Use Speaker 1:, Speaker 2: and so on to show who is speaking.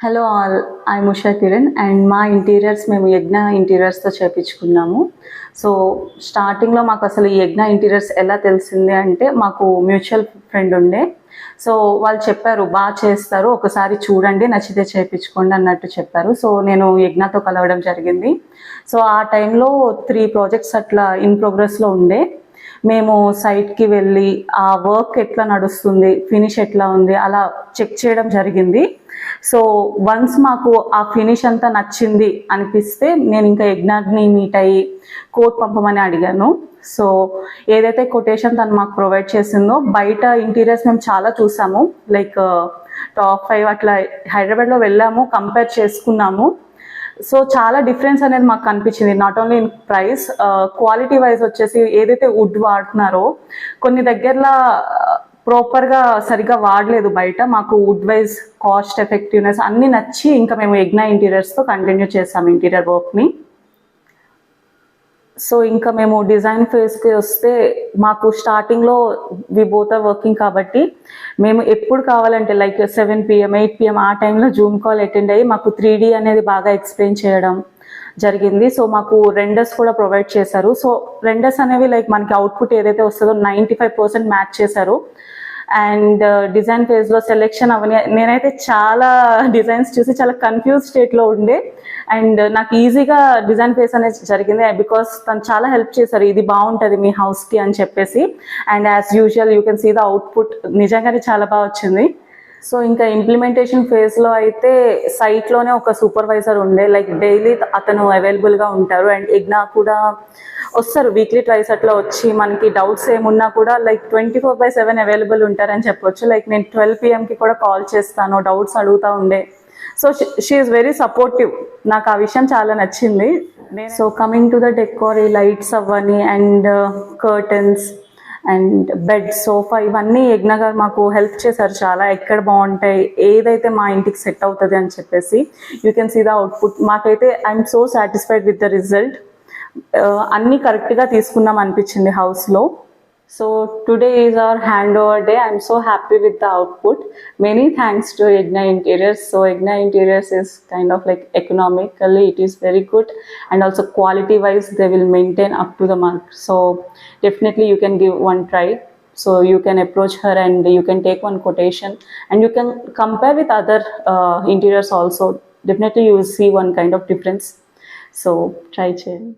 Speaker 1: Hello all, I Usha Kiran and మా interiors మేము యజ్ఞ ఇంటీరియర్స్తో చేయించుకున్నాము. సో స్టార్టింగ్లో మాకు అసలు ఈ యజ్ఞ ఇంటీరియర్స్ ఎలా తెలిసింది అంటే, మాకు మ్యూచువల్ ఫ్రెండ్ ఉండే. సో వాళ్ళు చెప్పారు బాగా చేస్తారు, ఒకసారి చూడండి నచ్చితే చేయించుకోండి అన్నట్టు చెప్పారు. సో నేను యజ్ఞతో కలవడం జరిగింది. సో ఆ టైంలో 3 ప్రాజెక్ట్స్ అట్లా ఇన్ ప్రోగ్రెస్లో ఉండే. మేము సైట్కి వెళ్ళి ఆ వర్క్ ఎట్లా నడుస్తుంది, ఫినిష్ ఎట్లా ఉంది అలా చెక్ చేయడం జరిగింది. సో వన్స్ మాకు ఆ ఫినిష్ అంతా నచ్చింది అనిపిస్తే నేను ఇంకా యజ్ఞాగ్ని మీట్ అయ్యి కోడ్ పంపమని అడిగాను. సో ఏదైతే కొటేషన్ తను మాకు ప్రొవైడ్ చేసిందో, బయట ఇంటీరియర్స్ మేము చాలా చూసాము, లైక్ టాప్ 5 అట్లా హైదరాబాద్లో వెళ్ళాము, కంపేర్ చేసుకున్నాము. సో చాలా డిఫరెన్స్ అనేది మాకు కనిపించింది. Not only in price, quality wise వచ్చేసి ఏదైతే వుడ్ వాడుతున్నారో కొన్ని దగ్గరలో ప్రాపర్గా సరిగ్గా వాడలేదు బయట. మాకు వుడ్ వైజ్ కాస్ట్ ఎఫెక్టివ్నెస్ అన్నీ నచ్చి ఇంకా మేము యజ్ఞ ఇంటీరియర్స్తో కంటిన్యూ చేసాము ఇంటీరియర్ వర్క్ని. సో ఇంకా మేము డిజైన్ ఫేజ్కి వస్తే, మాకు స్టార్టింగ్లో వి బోత్ ఆర్ వర్కింగ్ కాబట్టి మేము ఎప్పుడు కావాలంటే లైక్ 7 PM 8 PM ఆ టైంలో జూమ్ కాల్ అటెండ్ అయ్యి మాకు 3D అనేది బాగా ఎక్స్ప్లెయిన్ చేయడం జరిగింది. సో మాకు రెండర్స్ కూడా ప్రొవైడ్ చేశారు. సో రెండర్స్ అనేవి లైక్ మనకి అవుట్పుట్ ఏదైతే వస్తుందో 95% మ్యాచ్ చేశారు. అండ్ డిజైన్ ఫేజ్లో సెలెక్షన్ అవన్నీ నేనైతే చాలా డిజైన్స్ చూసి చాలా కన్ఫ్యూజ్ స్టేట్లో ఉండే. అండ్ నాకు ఈజీగా డిజైన్ ఫేస్ అనేది జరిగింది బికాస్ తను చాలా హెల్ప్ చేశారు, ఇది బాగుంటుంది మీ హౌస్కి అని చెప్పేసి. And as usual you can see the output, నిజంగానే చాలా బాగా వచ్చింది. సో ఇంకా ఇంప్లిమెంటేషన్ ఫేజ్లో అయితే సైట్లోనే ఒక సూపర్వైజర్ ఉండే, లైక్ డైలీ అతను అవైలబుల్గా ఉంటారు. అండ్ యజ్ఞ కూడా వస్తారు వీక్లీ ట్వైస్ అట్లా వచ్చి మనకి డౌట్స్ ఏమున్నా కూడా లైక్ 24/7 అవైలబుల్ ఉంటారని చెప్పొచ్చు. లైక్ నేను 12 PMకి కూడా కాల్ చేస్తాను, డౌట్స్ అడుగుతూ ఉండే. So she is very supportive, నాకు ఆ విషయం చాలా నచ్చింది. So coming to the decor, ఈ లైట్స్ అవ్వని and curtains and bed, sofa ఇవన్నీ యజ్ఞ గారు మాకు హెల్ప్ చేశారు చాలా, ఎక్కడ బాగుంటాయి ఏదైతే మా ఇంటికి సెట్ అవుతుంది అని చెప్పేసి. You can see the output. మాకైతే I'm so satisfied with the result. అన్నీ కరెక్ట్గా తీసుకున్నాం అనిపించింది హౌస్లో. So today is our hand over day. I'm so happy with the output. Many thanks to Yagna interiors. So Yagna interiors is kind of like economically it is very good, and also quality wise they will maintain up to the mark. So definitely you can give one try. So you can approach her and you can take one quotation and you can compare with other interiors also. Definitely you will see one kind of difference. So try change.